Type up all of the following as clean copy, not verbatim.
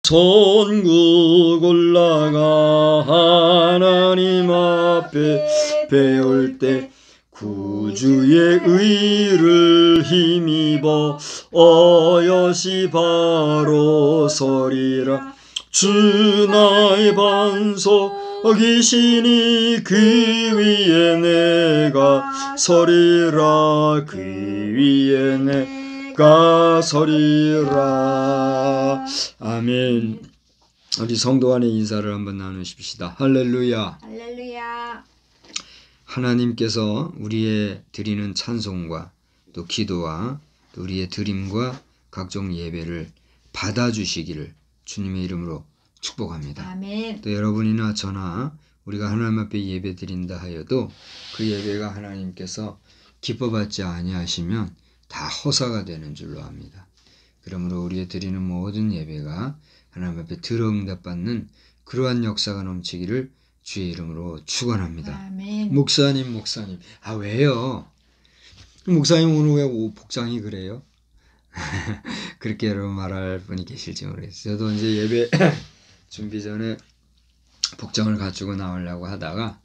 천국 올라가 하나님 앞에 배울 때 구주의 의를 힘입어 어여시 바로 서리라. 주 나의 반석이시니 그 위에 내가 서리라. 그 위에 내가 서리라. 아멘. 우리 성도 간의 인사를 한번 나누십시다. 할렐루야. 할렐루야. 하나님께서 우리의 드리는 찬송과 또 기도와 또 우리의 드림과 각종 예배를 받아주시기를 주님의 이름으로 축복합니다. 아멘. 또 여러분이나 저나 우리가 하나님 앞에 예배 드린다 하여도 그 예배가 하나님께서 기뻐받지 아니하시면 다 허사가 되는 줄로 압니다. 그러므로 우리의 드리는 모든 예배가 하나님 앞에 들어응답받는 그러한 역사가 넘치기를 주의 이름으로 축원합니다. 아멘. 목사님. 왜요? 목사님 오늘 왜 복장이 그래요? 그렇게 여러분 말할 분이 계실지 모르겠어요. 저도 이제 예배 준비 전에 복장을 갖추고 나오려고 하다가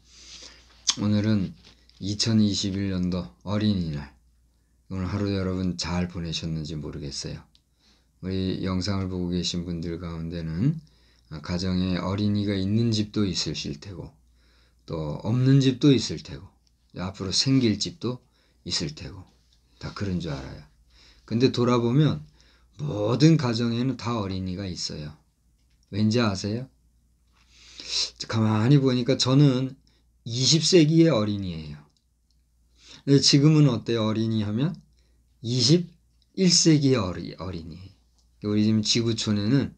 오늘은 2021년도 어린이날. 오늘 하루 여러분 잘 보내셨는지 모르겠어요. 우리 영상을 보고 계신 분들 가운데는 가정에 어린이가 있는 집도 있으실 테고 또 없는 집도 있을 테고 앞으로 생길 집도 있을 테고 다 그런 줄 알아요. 근데 돌아보면 모든 가정에는 다 어린이가 있어요. 왠지 아세요? 가만히 보니까 저는 20세기의 어린이에요. 근데 지금은 어때요? 어린이 하면 21세기의 어린이. 우리 지금 지구촌에는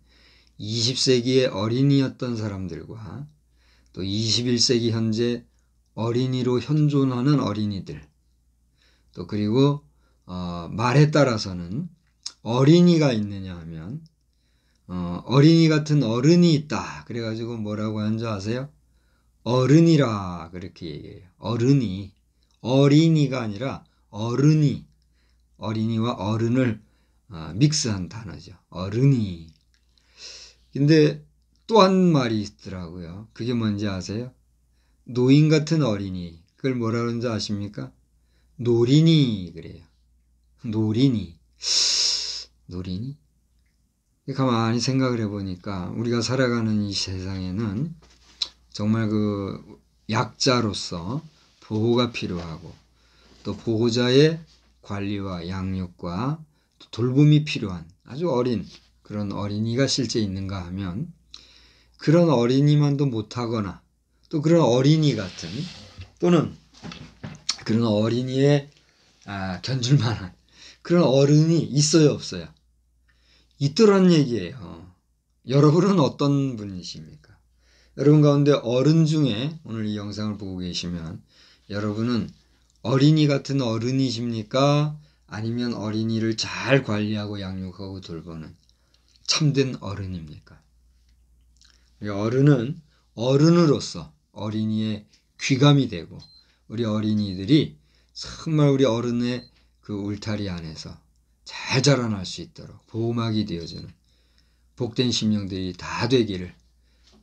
20세기의 어린이였던 사람들과 또 21세기 현재 어린이로 현존하는 어린이들, 또 그리고 말에 따라서는 어린이가 있느냐 하면 어린이 같은 어른이 있다. 그래가지고 뭐라고 하는 줄 아세요? 어른이라 그렇게 얘기해요. 어른이. 어린이가 아니라 어른이. 어린이와 어른을 믹스한 단어죠. 어른이. 근데 또 한 말이 있더라고요. 그게 뭔지 아세요? 노인 같은 어린이. 그걸 뭐라 그러는지 아십니까? 노린이 그래요. 노린이. 가만히 생각을 해보니까 우리가 살아가는 이 세상에는 정말 그 약자로서 보호가 필요하고 또 보호자의 관리와 양육과 또 돌봄이 필요한 아주 어린 그런 어린이가 실제 있는가 하면 그런 어린이만도 못하거나 또 그런 어린이 같은 또는 그런 어린이에 견줄 만한 그런 어른이 있어요, 없어요? 있더란 얘기예요. 여러분은 어떤 분이십니까? 여러분 가운데 어른 중에 오늘 이 영상을 보고 계시면 여러분은 어린이 같은 어른이십니까? 아니면 어린이를 잘 관리하고 양육하고 돌보는 참된 어른입니까? 우리 어른은 어른으로서 어린이의 귀감이 되고 우리 어린이들이 정말 우리 어른의 그 울타리 안에서 잘 자라날 수 있도록 보호막이 되어주는 복된 심령들이 다 되기를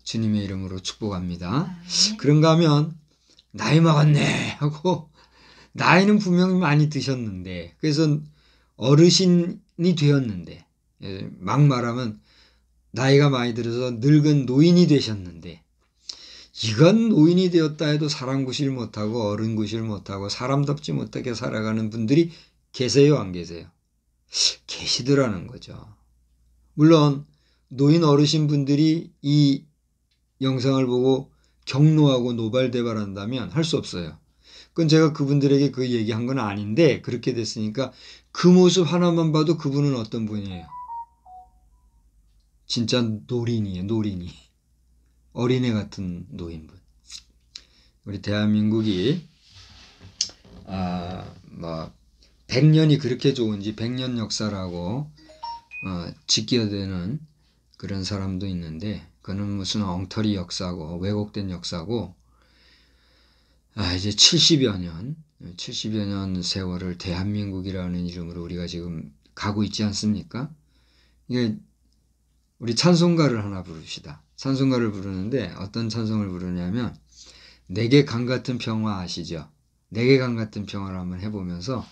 주님의 이름으로 축복합니다. 그런가 하면 나이 먹었네 하고 나이는 분명히 많이 드셨는데 그래서 어르신이 되었는데 막 말하면 나이가 많이 들어서 늙은 노인이 되셨는데 이건 노인이 되었다 해도 사람 구실 못하고 어른 구실 못하고 사람답지 못하게 살아가는 분들이 계세요, 안 계세요? 계시더라는 거죠. 물론 노인 어르신 분들이 이 영상을 보고 격노하고 노발대발한다면 할 수 없어요. 그건 제가 그분들에게 그 얘기한 건 아닌데 그렇게 됐으니까 그 모습 하나만 봐도 그분은 어떤 분이에요? 진짜 노린이에요. 노린이. 어린애 같은 노인분. 우리 대한민국이 100년이 그렇게 좋은지 100년 역사라고 지켜대는 그런 사람도 있는데 그거는 무슨 엉터리 역사고 왜곡된 역사고 이제 70여 년 세월을 대한민국이라는 이름으로 우리가 지금 가고 있지 않습니까? 이게 우리 찬송가를 하나 부릅시다. 찬송가를 부르는데 어떤 찬송을 부르냐면 내게 강 같은 평화 아시죠? 내게 강 같은 평화를 한번 해보면서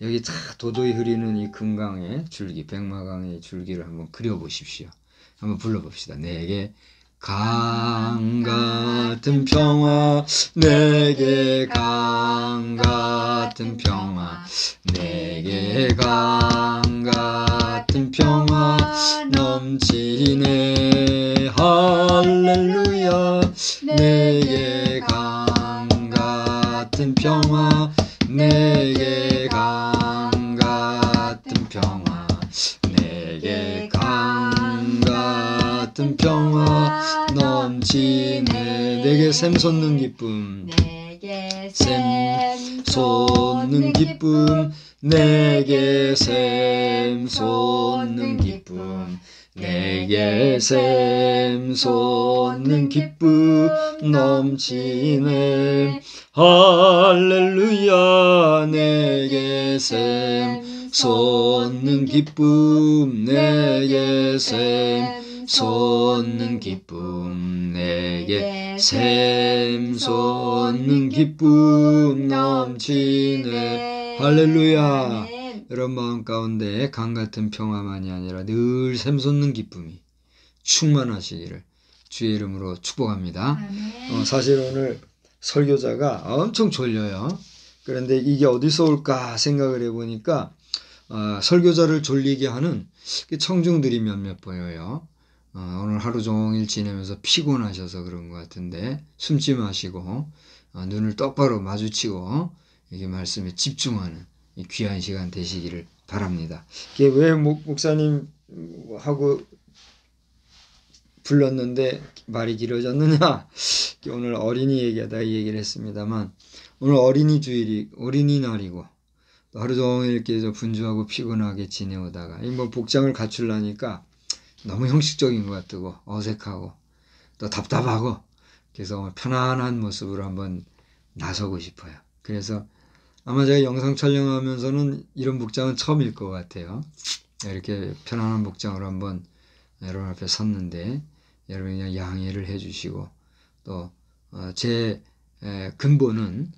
여기 다 도도히 흐리는 이 금강의 줄기, 백마강의 줄기를 한번 그려보십시오. 한번 불러봅시다. 내게 강 같은 평화, 내게 강 같은 평화, 내게 강 같은 평화 넘치네. 할렐루야. 내게 강 같은 평화, 내게 강 같은 평화, 내게 강 같은 평화 넘치네. 내게 샘 솟는 기쁨, 내게 샘 솟는 기쁨, 내게 샘 솟는 기쁨, 내게 샘 솟는 기쁨 넘치네. 할렐루야. 내게 샘 솟는 기쁨, 내게 샘 솟는 기쁨, 내게 샘 솟는 기쁨 넘치네. 할렐루야. 여러분 마음 가운데 강 같은 평화만이 아니라 늘 샘솟는 기쁨이 충만하시기를 주의 이름으로 축복합니다. 사실 오늘 설교자가 엄청 졸려요. 그런데 이게 어디서 올까 생각을 해보니까 설교자를 졸리게 하는 청중들이 몇몇 보여요. 오늘 하루 종일 지내면서 피곤하셔서 그런 것 같은데 숨지 마시고 눈을 똑바로 마주치고 이게 말씀에 집중하는 이 귀한 시간 되시기를 바랍니다. 이게 왜 목사님하고 불렀는데 말이 길어졌느냐? 오늘 어린이 얘기하다 이 얘기를 했습니다만 오늘 어린이날이고 하루 종일 이렇게 분주하고 피곤하게 지내오다가 뭐 복장을 갖추려니까 너무 형식적인 것 같고 어색하고 또 답답하고 그래서 편안한 모습으로 한번 나서고 싶어요. 그래서 아마 제가 영상 촬영하면서는 이런 복장은 처음일 것 같아요. 이렇게 편안한 복장으로 한번 여러분 앞에 섰는데 여러분이 그냥 양해를 해주시고 또 제 근본은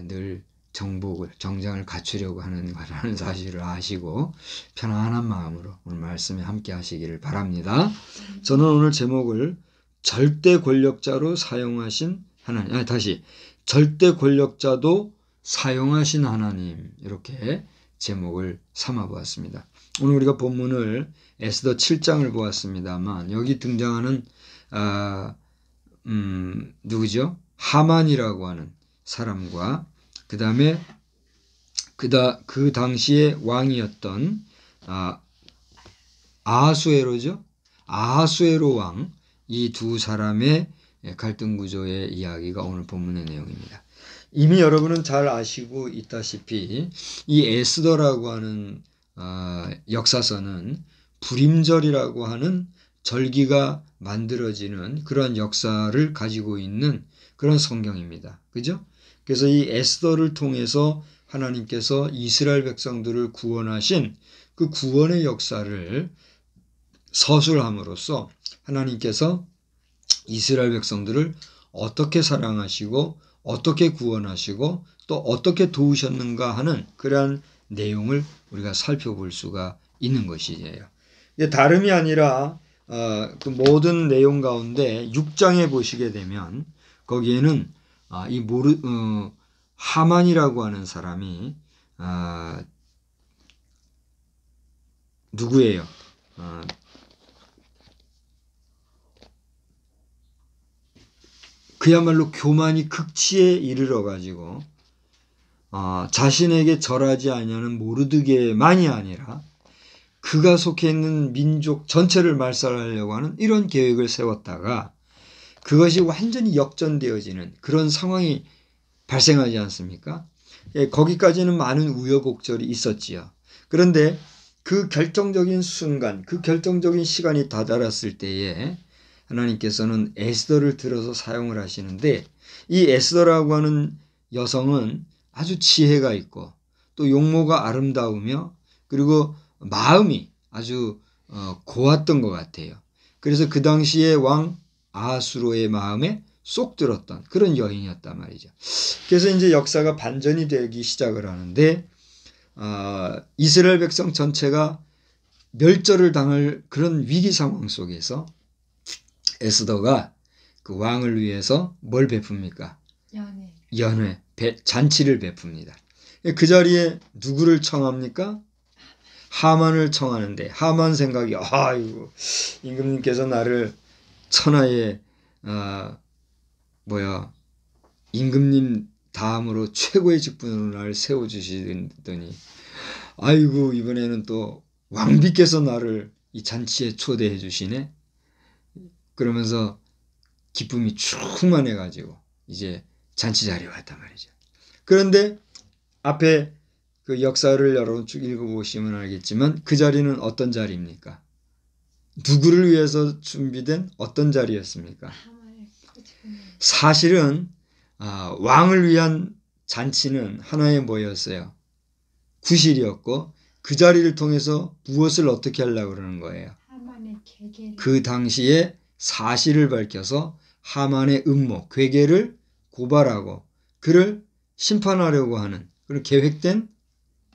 늘 정장을 갖추려고 하는 거라는 사실을 아시고 편안한 마음으로 오늘 말씀에 함께 하시기를 바랍니다. 저는 오늘 제목을 절대 권력자로 사용하신 하나님, 절대 권력자도 사용하신 하나님 이렇게 제목을 삼아 보았습니다. 오늘 우리가 본문을 에스더 7장을 보았습니다만 여기 등장하는 누구죠? 하만이라고 하는 사람과 그 다음에 그 당시에 왕이었던 아하수에로죠. 아하수에로 왕 이 두 사람의 갈등 구조의 이야기가 오늘 본문의 내용입니다. 이미 여러분은 잘 아시고 있다시피 이 에스더라고 하는 역사서는 불임절이라고 하는 절기가 만들어지는 그런 역사를 가지고 있는 그런 성경입니다. 그죠? 그래서 이 에스더를 통해서 하나님께서 이스라엘 백성들을 구원하신 그 구원의 역사를 서술함으로써 하나님께서 이스라엘 백성들을 어떻게 사랑하시고 어떻게 구원하시고 또 어떻게 도우셨는가 하는 그러한 내용을 우리가 살펴볼 수가 있는 것이에요. 다름이 아니라 그 모든 내용 가운데 6장에 보시게 되면 거기에는 하만이라고 하는 사람이 누구예요? 그야말로 교만이 극치에 이르러 가지고 자신에게 절하지 아니하는 모르드게만이 아니라 그가 속해 있는 민족 전체를 말살하려고 하는 이런 계획을 세웠다가 그것이 완전히 역전되어지는 그런 상황이 발생하지 않습니까? 거기까지는 많은 우여곡절이 있었지요. 그런데 그 결정적인 순간, 그 결정적인 시간이 다다랐을 때에 하나님께서는 에스더를 들어서 사용을 하시는데 이 에스더라고 하는 여성은 아주 지혜가 있고 또 용모가 아름다우며 그리고 마음이 아주 고왔던 것 같아요. 그래서 그 당시에 왕 아하수로의 마음에 쏙 들었던 그런 여인이었단 말이죠. 그래서 이제 역사가 반전이 되기 시작을 하는데 이스라엘 백성 전체가 멸절을 당할 그런 위기 상황 속에서 에스더가 그 왕을 위해서 뭘 베풉니까? 연회, 잔치를 베풉니다. 그 자리에 누구를 청합니까? 하만을 청하는데 하만 생각이 아이고 임금님께서 나를 천하의 임금님 다음으로 최고의 직분으로 나를 세워주시더니 아이고 이번에는 또 왕비께서 나를 이 잔치에 초대해 주시네. 그러면서 기쁨이 충만해 가지고 이제 잔치 자리에 왔단 말이죠. 그런데 앞에 그 역사를 여러분 쭉 읽어보시면 알겠지만 그 자리는 어떤 자리입니까? 누구를 위해서 준비된 어떤 자리였습니까? 사실은 왕을 위한 잔치는 하나의 뭐였어요? 구실이었고 그 자리를 통해서 무엇을 어떻게 하려고 그러는 거예요? 그 당시에 사실을 밝혀서 하만의 음모, 괴계를 고발하고 그를 심판하려고 하는 그런 계획된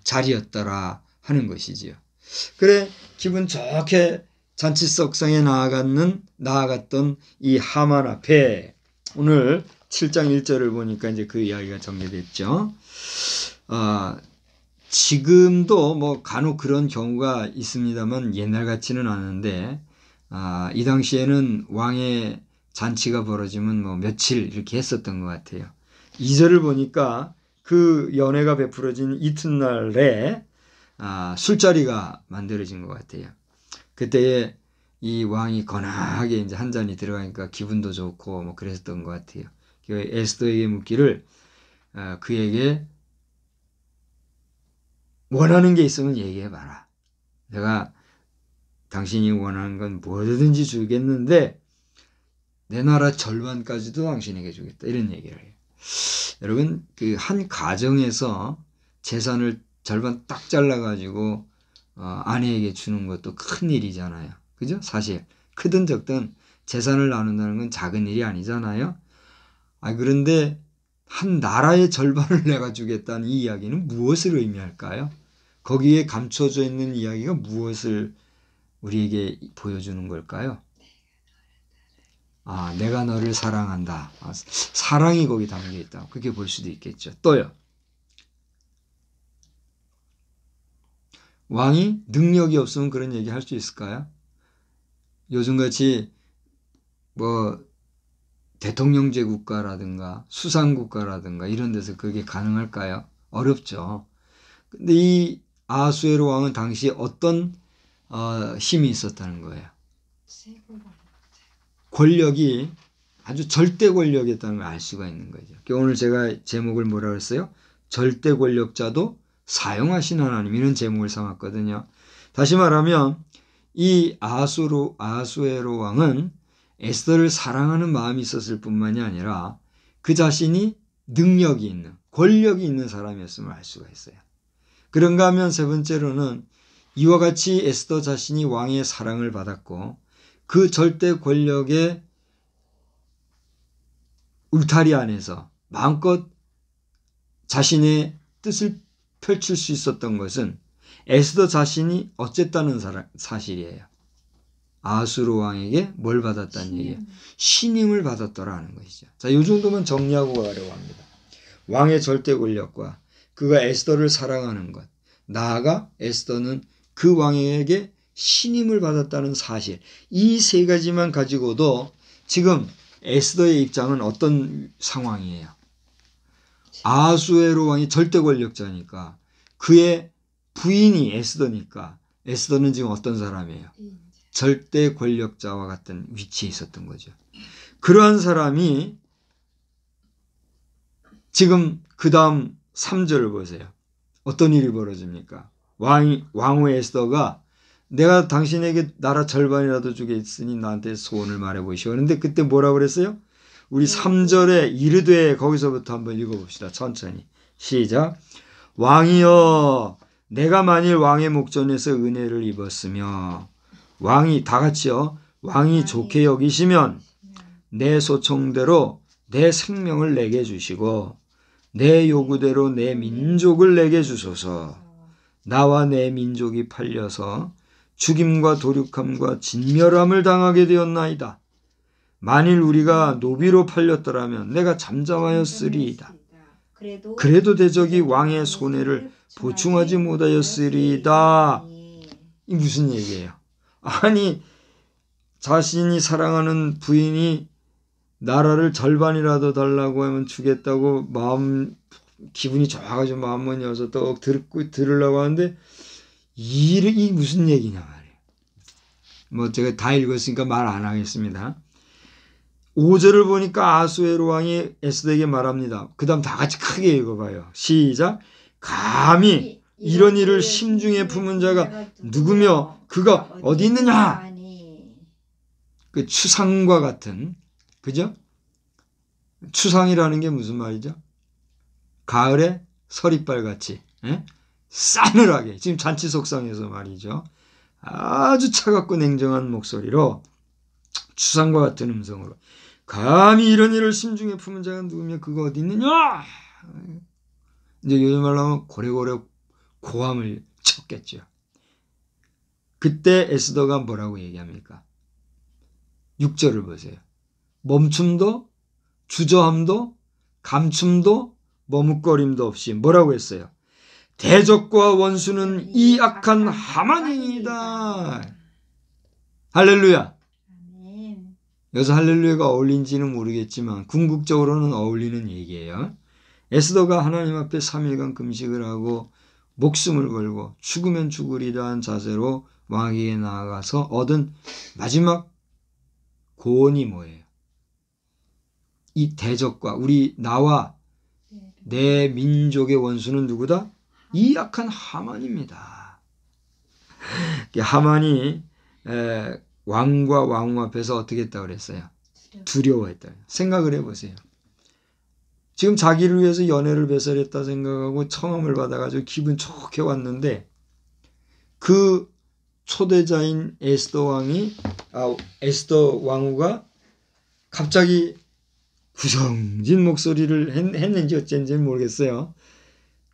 자리였더라 하는 것이지요. 그래 기분 좋게 잔치석상에 나아갔던 이 하만 앞에 오늘 7장 1절을 보니까 이제 그 이야기가 정리됐죠. 지금도 뭐 간혹 그런 경우가 있습니다만 옛날 같지는 않은데 이 당시에는 왕의 잔치가 벌어지면 뭐 며칠 이렇게 했었던 것 같아요. 2절을 보니까 그 연회가 베풀어진 이튿날에 술자리가 만들어진 것 같아요. 그때에 이 왕이 거나하게 이제 한 잔이 들어가니까 기분도 좋고 뭐 그랬던 것 같아요. 에스더에게 묻기를 그에게 원하는 게 있으면 얘기해봐라. 내가 당신이 원하는 건 뭐든지 주겠는데 내 나라 절반까지도 당신에게 주겠다. 이런 얘기를 해요. 여러분 그 한 가정에서 재산을 절반 딱 잘라가지고 아내에게 주는 것도 큰 일이잖아요. 그죠? 사실 크든 적든 재산을 나눈다는 건 작은 일이 아니잖아요. 그런데 한 나라의 절반을 내가 주겠다는 이 이야기는 무엇을 의미할까요? 거기에 감춰져 있는 이야기가 무엇을 우리에게 보여주는 걸까요? 내가 너를 사랑한다. 사랑이 거기 담겨 있다. 그렇게 볼 수도 있겠죠. 또요. 왕이 능력이 없으면 그런 얘기 할 수 있을까요? 요즘같이 뭐 대통령제 국가라든가 수상국가라든가 이런 데서 그게 가능할까요? 어렵죠. 근데 이 아하수에로 왕은 당시 어떤 힘이 있었다는 거예요. 권력이 아주 절대 권력이었다는 걸 알 수가 있는 거죠. 오늘 제가 제목을 뭐라고 했어요? 절대 권력자도 사용하신 하나님, 이런 제목을 삼았거든요. 다시 말하면 이 아하수에로 왕은 에스더를 사랑하는 마음이 있었을 뿐만이 아니라 그 자신이 능력이 있는, 권력이 있는 사람이었음을 알 수가 있어요. 그런가 하면 세 번째로는 이와 같이 에스더 자신이 왕의 사랑을 받았고 그 절대 권력의 울타리 안에서 마음껏 자신의 뜻을 펼칠 수 있었던 것은 에스더 자신이 어쨌다는 사실이에요. 아하수로 왕에게 뭘 받았다는 얘기예요? 신임을 받았더라는 것이죠. 자, 이 정도만 정리하고 가려고 합니다. 왕의 절대 권력과 그가 에스더를 사랑하는 것, 나아가 에스더는 그 왕에게 신임을 받았다는 사실, 이 세 가지만 가지고도 지금 에스더의 입장은 어떤 상황이에요? 아하수에로 왕이 절대 권력자니까 그의 부인이 에스더니까 에스더는 지금 어떤 사람이에요? 절대 권력자와 같은 위치에 있었던 거죠. 그러한 사람이 지금 그 다음 3절을 보세요. 어떤 일이 벌어집니까? 왕후 에스더가 내가 당신에게 나라 절반이라도 주겠으니 나한테 소원을 말해보시오. 그런데 그때 뭐라고 그랬어요? 우리 3절에 이르되, 거기서부터 한번 읽어봅시다. 천천히. 시작. 왕이여, 내가 만일 왕의 목전에서 은혜를 입었으며, 왕이 다 같이요, 왕이 좋게 여기시면 내 소청대로 내 생명을 내게 주시고 내 요구대로 내 민족을 내게 주소서. 나와 내 민족이 팔려서 죽임과 도륙함과 진멸함을 당하게 되었나이다. 만일 우리가 노비로 팔렸더라면 내가 잠잠하였으리이다. 그래도 대적이 왕의 손해를 보충하지 못하였으리이다. 이 무슨 얘기예요? 아니, 자신이 사랑하는 부인이 나라를 절반이라도 달라고 하면 주겠다고 기분이 좋아가지고 마음만 여서 떡 들으려고 하는데 이 무슨 얘기냐 말이에요. 뭐 제가 다 읽었으니까 말 안 하겠습니다. 5절을 보니까 아수에로 왕이 에스더에게 말합니다. 그 다음 다 같이 크게 읽어봐요. 시작. 감히 이런 일을 심중에 품은 자가 누구며 그가 어디 있느냐. 그 추상과 같은, 그죠? 추상이라는 게 무슨 말이죠? 가을에 서리빨같이 싸늘하게, 지금 잔치 속상해서 말이죠. 아주 차갑고 냉정한 목소리로 추상과 같은 음성으로 감히 이런 일을 심중에 품은 자가 누구며 그가 어디 있느냐. 이제 요즘 말로 하면 고래고래 고함을 쳤겠죠. 그때 에스더가 뭐라고 얘기합니까? 6절을 보세요. 멈춤도 주저함도 감춤도 머뭇거림도 없이 뭐라고 했어요? 대적과 원수는 이 악한 하만이다. 할렐루야. 여기서 할렐루야가 어울린지는 모르겠지만 궁극적으로는 어울리는 얘기예요. 에스더가 하나님 앞에 3일간 금식을 하고 목숨을 걸고 죽으면 죽으리라 한 자세로 왕에게 나아가서 얻은 마지막 고언이 뭐예요? 이 대적과 나와 내 민족의 원수는 누구다? 이 악한 하만입니다. 하만이 왕과 왕후 앞에서 어떻게 했다고 그랬어요? 두려워했다. 생각을 해보세요. 지금 자기를 위해서 연애를 배설했다 생각하고 청함을 받아가지고 기분 좋게 왔는데 그 초대자인 에스더 왕후가 갑자기 구성진 목소리를 했는지 어쩐지는 모르겠어요.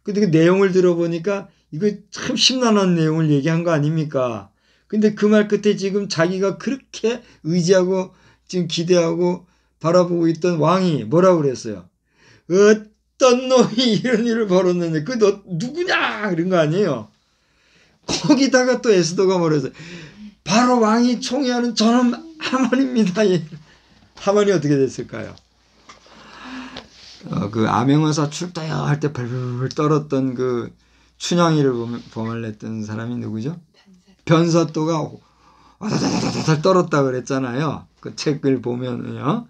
근데 그 내용을 들어보니까 이거 참 심란한 내용을 얘기한 거 아닙니까? 근데 그 말 끝에 지금 자기가 그렇게 의지하고 지금 기대하고 바라보고 있던 왕이 뭐라고 그랬어요? 어떤 놈이 이런 일을 벌였는데 그 너 누구냐 그런 거 아니에요. 거기다가 또 에스더가 뭐랬어요? 바로 왕이 총애하는 저놈 하만입니다. 하만이 어떻게 됐을까요? 그 암행어사 출다야 할 때 벌벌 떨었던 그 춘향이를 범할랬던 사람이 누구죠? 변사또가 와다다다다다 떨었다 그랬잖아요. 그 책을 보면요.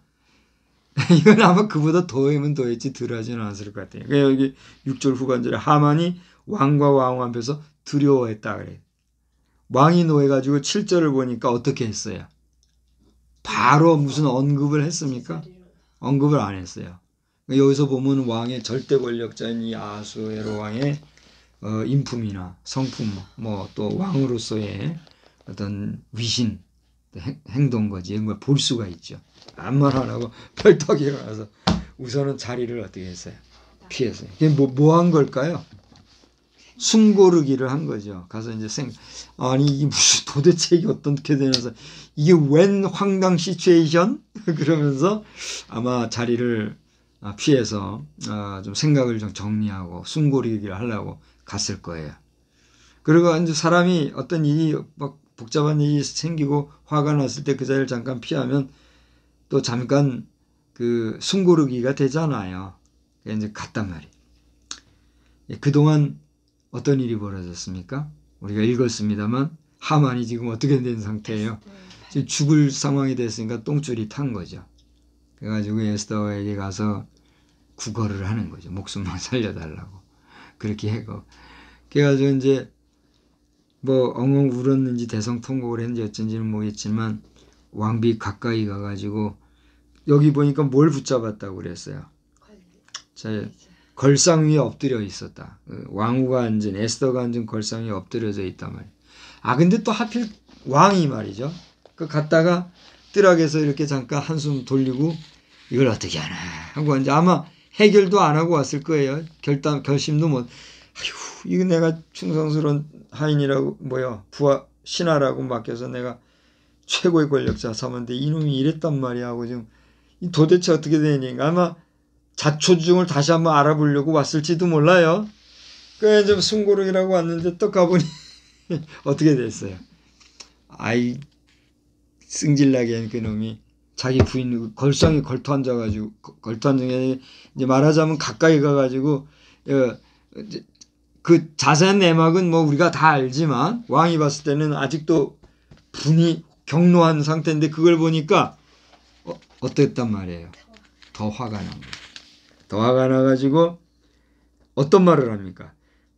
이건 아마 그보다 더하면 더했지 덜하지는 않았을 것 같아요. 그러니까 여기 6절 후반절에 하만이 왕과 왕후 앞에서 두려워했다 그래요. 왕이 노해가지고 7절을 보니까 어떻게 했어요? 바로 무슨 언급을 했습니까? 언급을 안 했어요. 여기서 보면 왕의 절대 권력자인 이 아수에로 왕의 인품이나 성품, 뭐 또 왕으로서의 어떤 위신, 행동 거지 이런 걸 볼 수가 있죠. 아무 말 안 하고 펄떡 일어나서 우선은 자리를 어떻게 했어요? 피했어요. 이게 뭐 한 걸까요? 숨고르기를 한 거죠. 가서 이제 아니 이게 무슨 도대체 이게 어떻게 되면서 이게 웬 황당 시츄에이션? 그러면서 아마 자리를 피해서 좀 생각을 좀 정리하고 숨고르기를 하려고 갔을 거예요. 그리고 이제 사람이 어떤 일이 막 복잡한 일이 생기고 화가 났을 때 그 자리를 잠깐 피하면 또 잠깐 그 숨고르기가 되잖아요. 이제 갔단 말이에요. 그동안 어떤 일이 벌어졌습니까? 우리가 읽었습니다만 하만이 지금 어떻게 된 상태예요? 지금 죽을 상황이 됐으니까 똥줄이 탄 거죠. 그래가지고 에스더에게 가서 구걸을 하는 거죠. 목숨만 살려달라고. 그렇게 해고. 그래가지고 이제 뭐 엉엉 울었는지 대성통곡을 했는지 어쩐지는 모르겠지만 왕비 가까이 가가지고 여기 보니까 뭘 붙잡았다고 그랬어요. 걸상 위에 엎드려 있었다. 왕후가 앉은 에스더가 앉은 걸상 위에 엎드려져 있단 말이에요. 근데 또 하필 왕이 말이죠. 그 갔다가 뜰락에서 이렇게 잠깐 한숨 돌리고 이걸 어떻게 하나 하고 이제 아마 해결도 안 하고 왔을 거예요. 결심도 못. 아휴, 이거 내가 충성스러운 하인이라고 신하라고 맡겨서 내가 최고의 권력자 삼았는데 이놈이 이랬단 말이야 하고 지금 도대체 어떻게 되니? 아마 자초지종을 다시 한번 알아보려고 왔을지도 몰라요. 그래 좀 숨고르기라고 왔는데 또 가보니 어떻게 됐어요? 아이 승질나게 그 놈이 자기 부인 걸상에 걸터 앉아가지고 걸터 앉은 게 이제 말하자면 가까이 가가지고 그 자세한 내막은 뭐 우리가 다 알지만 왕이 봤을 때는 아직도 분이 격노한 상태인데 그걸 보니까 어땠단 말이에요. 더 화가 난 거예요. 더 화가 나가지고 어떤 말을 합니까?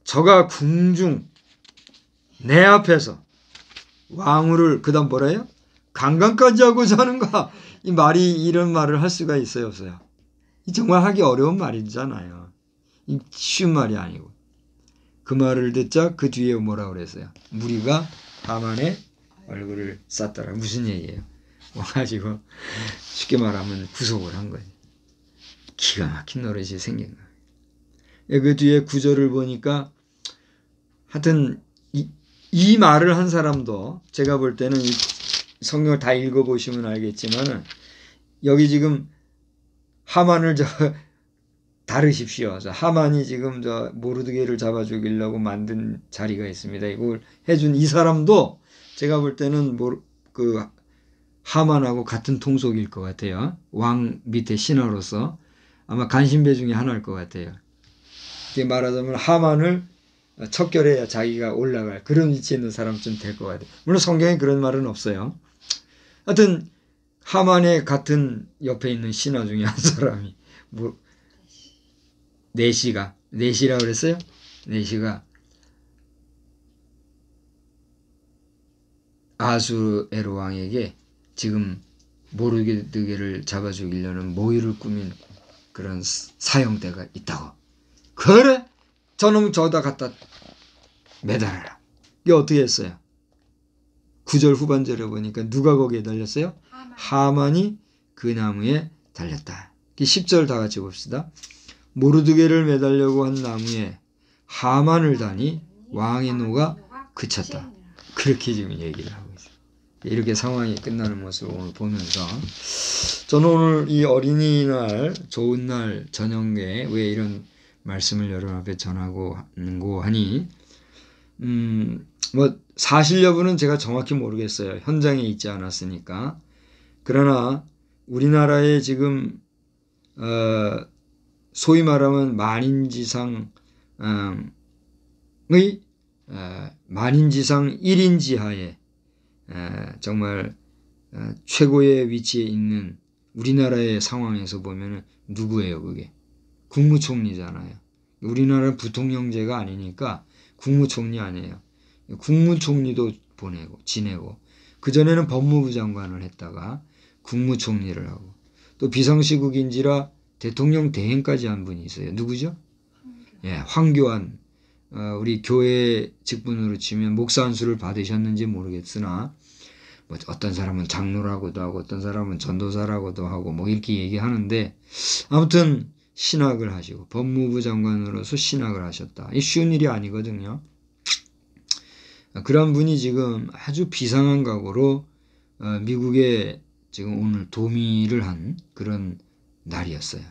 저가 궁중 내 앞에서 왕후를 그다음 뭐래요? 강간까지 하고자 하는가? 이 말이 이런 말을 할 수가 있어요, 없어요? 이 정말 하기 어려운 말이잖아요. 이 쉬운 말이 아니고. 그 말을 듣자 그 뒤에 뭐라 그랬어요? 무리가 하만의 얼굴을 쌌더라. 무슨 얘기예요? 와가지고 쉽게 말하면 구속을 한 거예요. 기가 막힌 노릇이 생긴 거예요. 그 뒤에 구절을 보니까 하여튼 이 말을 한 사람도 제가 볼 때는 이 성경을 다 읽어보시면 알겠지만은 여기 지금 하만을 다루십시오. 하만이 지금 모르드게를 잡아 죽이려고 만든 자리가 있습니다. 이걸 해준 이 사람도 제가 볼 때는 그 하만하고 같은 통속일 것 같아요. 왕 밑에 신하로서 아마 간신배 중에 하나일 것 같아요. 말하자면 하만을 척결해야 자기가 올라갈 그런 위치에 있는 사람쯤 될 것 같아요. 물론 성경에 그런 말은 없어요. 하여튼 하만의 같은 옆에 있는 신하 중에 한 사람이 네시라고 그랬어요? 네시가 아수에로 왕에게 지금 모르드게를 잡아 죽이려는 모의를 꾸민 그런 사형대가 있다고. 그래? 저놈 저다 갖다 매달아라. 이게 어떻게 했어요? 9절 후반절에 보니까 누가 거기에 달렸어요? 하만이 그 나무에 달렸다. 10절 다 같이 봅시다. 모르드게를 매달려고 한 나무에 하만을 다니 왕의 노가 그쳤다. 그렇게 지금 얘기를 하고 있어요. 이렇게 상황이 끝나는 모습을 오늘 보면서 저는 오늘 이 어린이날 좋은 날 저녁에 왜 이런 말씀을 여러분 앞에 전하고 하는고 하니 뭐 사실 여부는 제가 정확히 모르겠어요. 현장에 있지 않았으니까. 그러나 우리나라에 지금 소위 말하면 만인지상의 만인지상 1인 지하에 정말 최고의 위치에 있는 우리나라의 상황에서 보면은 누구예요, 그게? 국무총리잖아요. 우리나라는 부통령제가 아니니까 국무총리 아니에요. 국무총리도 지내고 그전에는 법무부 장관을 했다가 국무총리를 하고 또 비상시국인지라 대통령 대행까지 한 분이 있어요. 누구죠? 황교안. 우리 교회 직분으로 치면 목사 안수를 받으셨는지 모르겠으나 뭐 어떤 사람은 장로라고도 하고 어떤 사람은 전도사라고도 하고 뭐 이렇게 얘기하는데 아무튼 신학을 하시고 법무부 장관으로서 신학을 하셨다. 이 쉬운 일이 아니거든요. 그런 분이 지금 아주 비상한 각오로 미국에 지금 오늘 도미를 한 그런 날이었어요.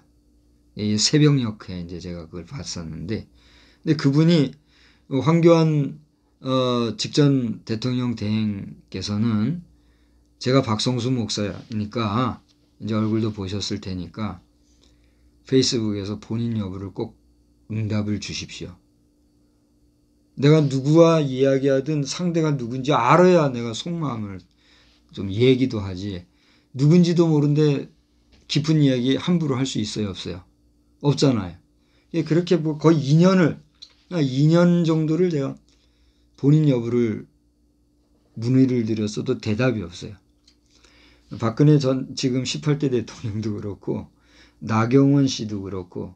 새벽녘에 이제 제가 그걸 봤었는데, 근데 그분이 황교안 직전 대통령 대행께서는 제가 박성수 목사니까 이제 얼굴도 보셨을 테니까 페이스북에서 본인 여부를 꼭 응답을 주십시오. 내가 누구와 이야기하든 상대가 누군지 알아야 내가 속마음을 좀 얘기도 하지. 누군지도 모르는데 깊은 이야기 함부로 할 수 있어요, 없어요? 없잖아요. 그렇게 거의 2년 정도를 제가 본인 여부를 문의를 드렸어도 대답이 없어요. 박근혜 지금 18대 대통령도 그렇고 나경원 씨도 그렇고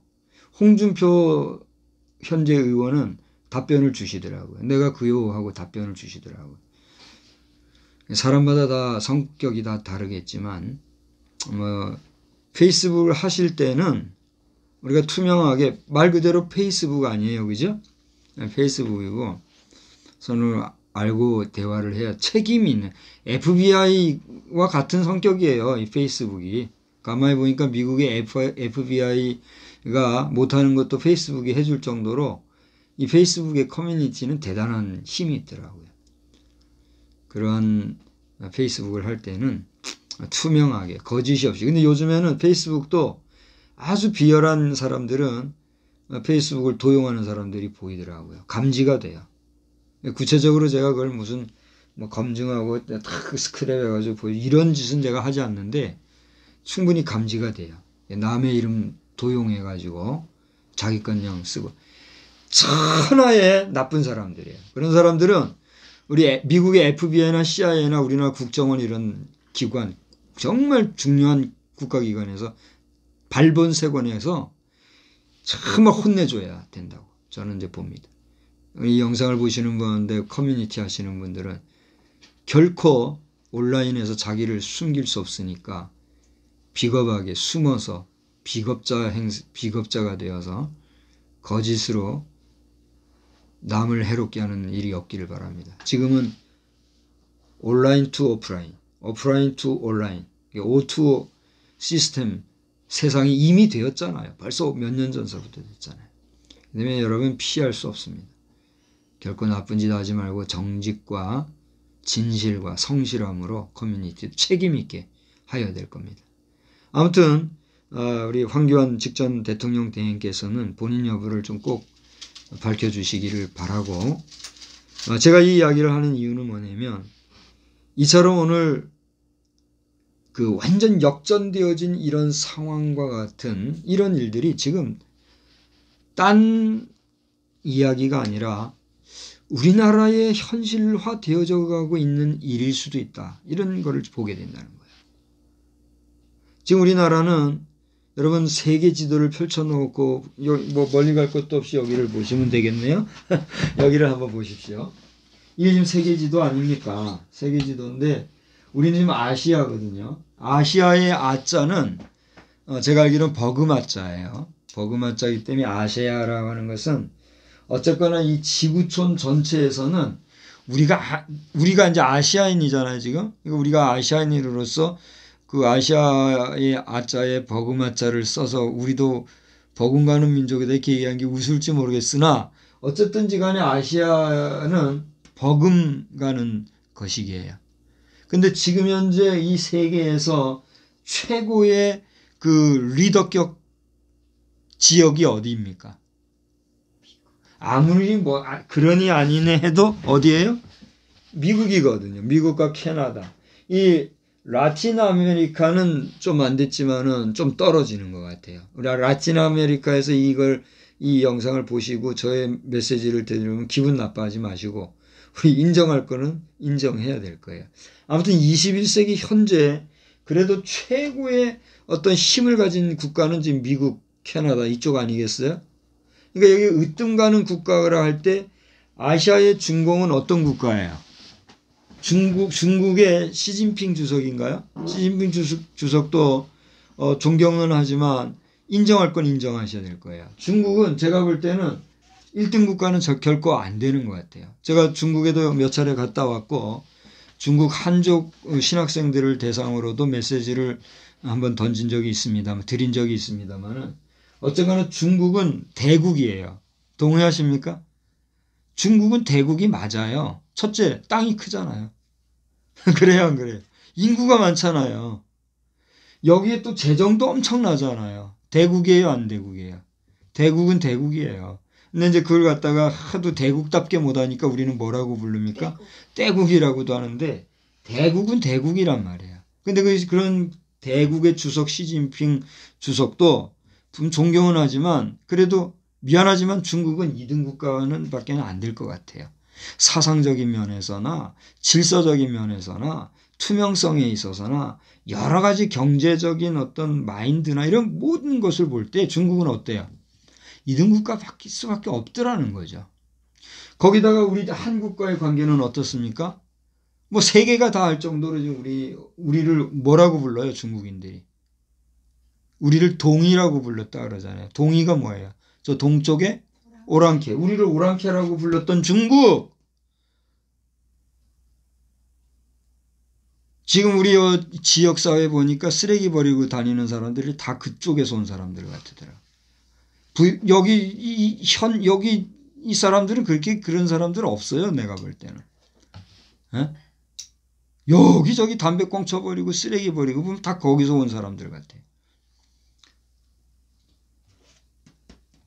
홍준표 현재 의원은 답변을 주시더라고요. 내가 그요 하고 답변을 주시더라고요. 사람마다 다 성격이 다 다르겠지만 뭐 페이스북을 하실 때는 우리가 투명하게 말 그대로 페이스북 아니에요, 그죠? 페이스북이고 서로 알고 대화를 해야 책임이 있는 FBI와 같은 성격이에요, 이 페이스북이. 가만히 보니까 미국의 FBI가 못하는 것도 페이스북이 해줄 정도로 이 페이스북의 커뮤니티는 대단한 힘이 있더라고요. 그런 페이스북을 할 때는 투명하게 거짓이 없이. 근데 요즘에는 페이스북도 아주 비열한 사람들은 페이스북을 도용하는 사람들이 보이더라고요. 감지가 돼요. 구체적으로 제가 그걸 무슨 뭐 검증하고 다 스크랩 해가지고 이런 짓은 제가 하지 않는데 충분히 감지가 돼요. 남의 이름 도용해가지고 자기 건 그냥 쓰고. 천하의 나쁜 사람들이에요. 그런 사람들은 우리 미국의 FBI나 CIA나 우리나라 국정원 이런 기관, 정말 중요한 국가기관에서 발본색원에서 정말 혼내줘야 된다고 저는 이제 봅니다. 이 영상을 보시는 분들, 커뮤니티 하시는 분들은 결코 온라인에서 자기를 숨길 수 없으니까 비겁하게 숨어서 비겁자가 되어서 거짓으로 남을 해롭게 하는 일이 없기를 바랍니다. 지금은 온라인 투 오프라인, 오프라인 투 온라인, O2O 시스템 세상이 이미 되었잖아요. 벌써 몇 년 전서부터 됐잖아요. 그다음에 여러분 피할 수 없습니다. 결코 나쁜 짓 하지 말고 정직과 진실과 성실함으로 커뮤니티 책임 있게 하여야 될 겁니다. 아무튼 우리 황교안 직전 대통령 대행께서는 본인 여부를 좀 꼭 밝혀주시기를 바라고, 제가 이 이야기를 하는 이유는 뭐냐면 이처럼 오늘 그 완전 역전되어진 이런 상황과 같은 이런 일들이 지금 딴 이야기가 아니라 우리나라에 현실화 되어져 가고 있는 일일 수도 있다. 이런 거를 보게 된다는 거예요. 지금 우리나라는 여러분 세계 지도를 펼쳐놓고 뭐 멀리 갈 것도 없이 여기를 보시면 되겠네요. 여기를 한번 보십시오. 이게 지금 세계 지도 아닙니까? 세계 지도인데 우리는 지금 아시아거든요. 아시아의 아자는 제가 알기로는 버그마자예요. 버그마자이기 때문에 아시아라고 하는 것은 어쨌거나 이 지구촌 전체에서는 우리가 이제 아시아인이잖아요, 지금. 우리가 아시아인으로서 그 아시아의 아자에 버금아자를 써서 우리도 버금가는 민족이다 이렇게 얘기한 게 웃을지 모르겠으나 어쨌든지 간에 아시아는 버금가는 것이기에요. 근데 지금 현재 이 세계에서 최고의 그 리더격 지역이 어디입니까? 아무리 뭐 그러니 아니네 해도 어디예요? 미국이거든요. 미국과 캐나다. 이 라틴 아메리카는 좀 안 됐지만은 좀 떨어지는 것 같아요. 우리 라틴 아메리카에서 이 영상을 보시고 저의 메시지를 들으면 기분 나빠하지 마시고 우리 인정할 거는 인정해야 될 거예요. 아무튼 21세기 현재 그래도 최고의 어떤 힘을 가진 국가는 지금 미국, 캐나다 이쪽 아니겠어요? 그러니까 여기 으뜸가는 국가라 할 때 아시아의 중공은 어떤 국가예요? 중국의 시진핑 주석인가요? 시진핑 주석도 존경은 하지만 인정할 건 인정하셔야 될 거예요. 중국은 제가 볼 때는 1등 국가는 결코 안 되는 것 같아요. 제가 중국에도 몇 차례 갔다 왔고 중국 한족 신학생들을 대상으로도 메시지를 한번 던진 적이 있습니다. 드린 적이 있습니다만은 어쨌거나 중국은 대국이에요. 동의하십니까? 중국은 대국이 맞아요. 첫째, 땅이 크잖아요. 그래요, 안 그래요? 인구가 많잖아요. 여기에 또 재정도 엄청나잖아요. 대국이에요, 안 대국이에요? 대국은 대국이에요. 근데 이제 그걸 갖다가 하도 대국답게 못하니까 우리는 뭐라고 부릅니까? 대국이라고도 하는데 대국은 대국이란 말이에요. 근데 그런 대국의 주석 시진핑 주석도 존경은 하지만 그래도 미안하지만 중국은 2등 국가는 밖에 안 될 것 같아요. 사상적인 면에서나 질서적인 면에서나 투명성에 있어서나 여러 가지 경제적인 어떤 마인드나 이런 모든 것을 볼 때 중국은 어때요? 2등 국가 바뀔 수밖에 없더라는 거죠. 거기다가 우리 한국과의 관계는 어떻습니까? 뭐 세계가 다 알 정도로 우리를 뭐라고 불러요? 중국인들이. 우리를 동이라고 불렀다 그러잖아요. 동이가 뭐예요? 저 동쪽에 오랑캐. 우리를 오랑캐라고 불렀던 중국. 지금 우리 지역사회 보니까 쓰레기 버리고 다니는 사람들이 다 그쪽에서 온 사람들 같더라. 여기 이 사람들은 그렇게 그런 사람들은 없어요. 내가 볼 때는. 에? 여기저기 담배꽁 쳐버리고 쓰레기 버리고 보면 다 거기서 온 사람들 같아.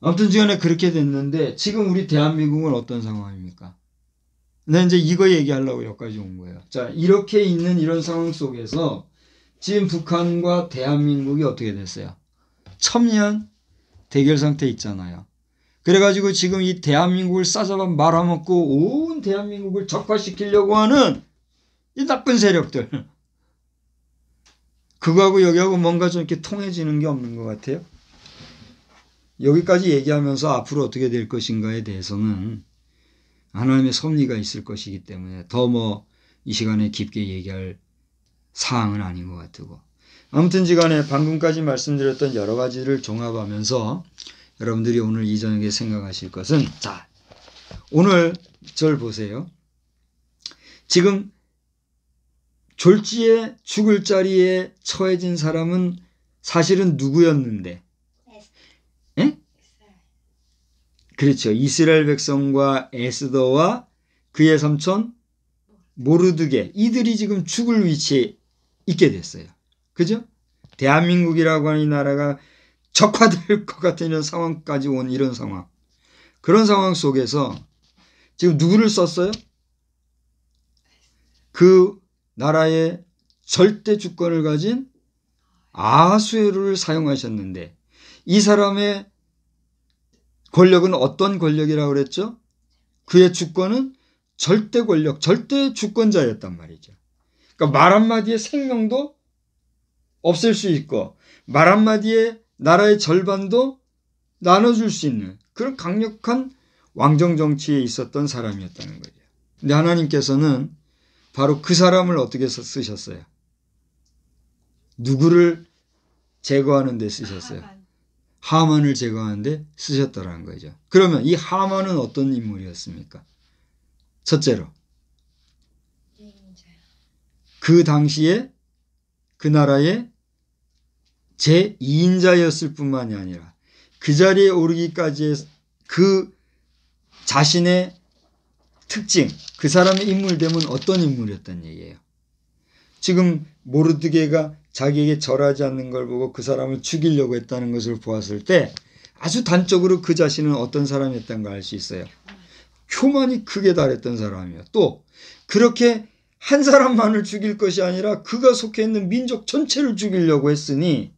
아무튼 지간에 그렇게 됐는데 지금 우리 대한민국은 어떤 상황입니까? 나 이제 이거 얘기하려고 여기까지 온 거예요. 자, 이렇게 있는 이런 상황 속에서 지금 북한과 대한민국이 어떻게 됐어요? 첨예한 대결 상태에 있잖아요. 그래가지고 지금 이 대한민국을 싸잡아 말아먹고 온 대한민국을 적화시키려고 하는 이 나쁜 세력들. 그거하고 여기하고 뭔가 좀 이렇게 통해지는 게 없는 것 같아요. 여기까지 얘기하면서 앞으로 어떻게 될 것인가에 대해서는 하나님의 섭리가 있을 것이기 때문에 더 뭐 이 시간에 깊게 얘기할 사항은 아닌 것 같고. 아무튼지간에 방금까지 말씀드렸던 여러 가지를 종합하면서 여러분들이 오늘 이 저녁에 생각하실 것은, 자, 오늘 절 보세요. 지금 졸지에 죽을 자리에 처해진 사람은 사실은 누구였는데? 예? 그렇죠. 이스라엘 백성과 에스더와 그의 삼촌 모르드게, 이들이 지금 죽을 위치에 있게 됐어요. 그죠? 대한민국이라고 하는 이 나라가 적화될 것 같은 이런 상황까지 온 이런 상황. 그런 상황 속에서 지금 누구를 썼어요? 그 나라의 절대 주권을 가진 아하수에로를 사용하셨는데, 이 사람의 권력은 어떤 권력이라고 그랬죠? 그의 주권은 절대 권력, 절대 주권자였단 말이죠. 그러니까 말 한마디에 생명도 없앨 수 있고 말 한마디에 나라의 절반도 나눠줄 수 있는 그런 강력한 왕정 정치에 있었던 사람이었다는 거죠. 근데 하나님께서는 바로 그 사람을 어떻게 쓰셨어요? 누구를 제거하는 데 쓰셨어요? 하만을 제거하는 데 쓰셨다는 거죠. 그러면 이 하만은 어떤 인물이었습니까? 첫째로, 그 당시에 그 나라의 제2인자였을 뿐만이 아니라 그 자리에 오르기까지의 그 자신의 특징, 그 사람의 인물됨은 어떤 인물이었단 얘기예요. 지금 모르드게가 자기에게 절하지 않는 걸 보고 그 사람을 죽이려고 했다는 것을 보았을 때 아주 단적으로 그 자신은 어떤 사람이었다는 걸 알 수 있어요. 교만이 크게 달했던 사람이에요. 또 그렇게 한 사람만을 죽일 것이 아니라 그가 속해 있는 민족 전체를 죽이려고 했으니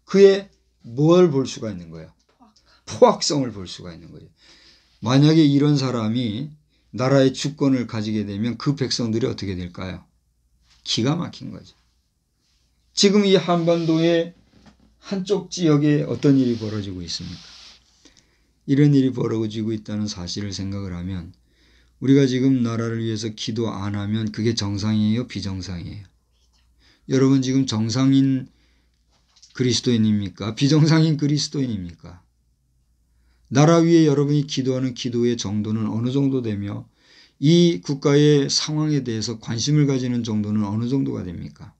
그의 뭘 볼 수가 있는 거예요? 포악성을 볼 수가 있는 거예요. 만약에 이런 사람이 나라의 주권을 가지게 되면 그 백성들이 어떻게 될까요? 기가 막힌 거죠. 지금 이 한반도의 한쪽 지역에 어떤 일이 벌어지고 있습니까? 이런 일이 벌어지고 있다는 사실을 생각을 하면 우리가 지금 나라를 위해서 기도 안 하면 그게 정상이에요? 비정상이에요? 여러분 지금 정상인 그리스도인입니까? 비정상인 그리스도인입니까? 나라 위에 여러분이 기도하는 기도의 정도는 어느 정도 되며 이 국가의 상황에 대해서 관심을 가지는 정도는 어느 정도가 됩니까?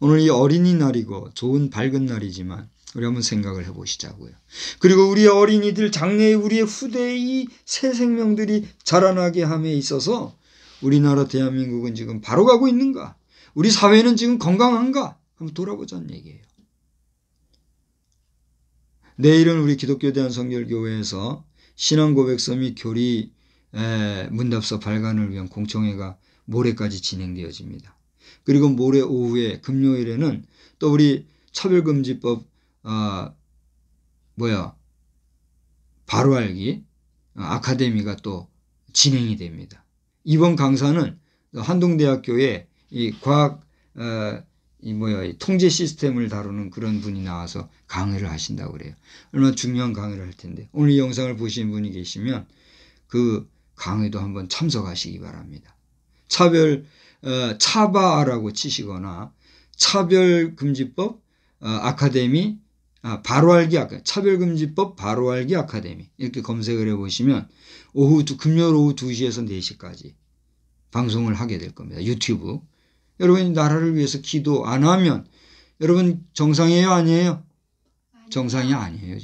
오늘 이 어린이날이고 좋은 밝은 날이지만 우리 한번 생각을 해보시자고요. 그리고 우리의 어린이들, 장래의 우리의 후대의 이 새 생명들이 자라나게 함에 있어서 우리나라 대한민국은 지금 바로 가고 있는가? 우리 사회는 지금 건강한가? 한번 돌아보자는 얘기예요. 내일은 우리 기독교 대한성결교회에서 신앙고백서 및 교리 문답서 발간을 위한 공청회가 모레까지 진행되어집니다. 그리고 모레 오후에 금요일에는 또 우리 차별금지법 바로 알기 아카데미가 또 진행이 됩니다. 이번 강사는 한동대학교의 이 과학 통제 시스템을 다루는 그런 분이 나와서 강의를 하신다고 그래요. 얼마나 중요한 강의를 할 텐데 오늘 이 영상을 보신 분이 계시면 그 강의도 한번 참석하시기 바랍니다. 차별 차바라고 치시거나 차별금지법 아카데미 바로알기 차별금지법 바로알기 아카데미 이렇게 검색을 해보시면 금요일 오후 2시에서 4시까지 방송을 하게 될 겁니다. 유튜브. 여러분이 나라를 위해서 기도 안 하면 여러분 정상이에요? 아니에요? 정상이 아니에요.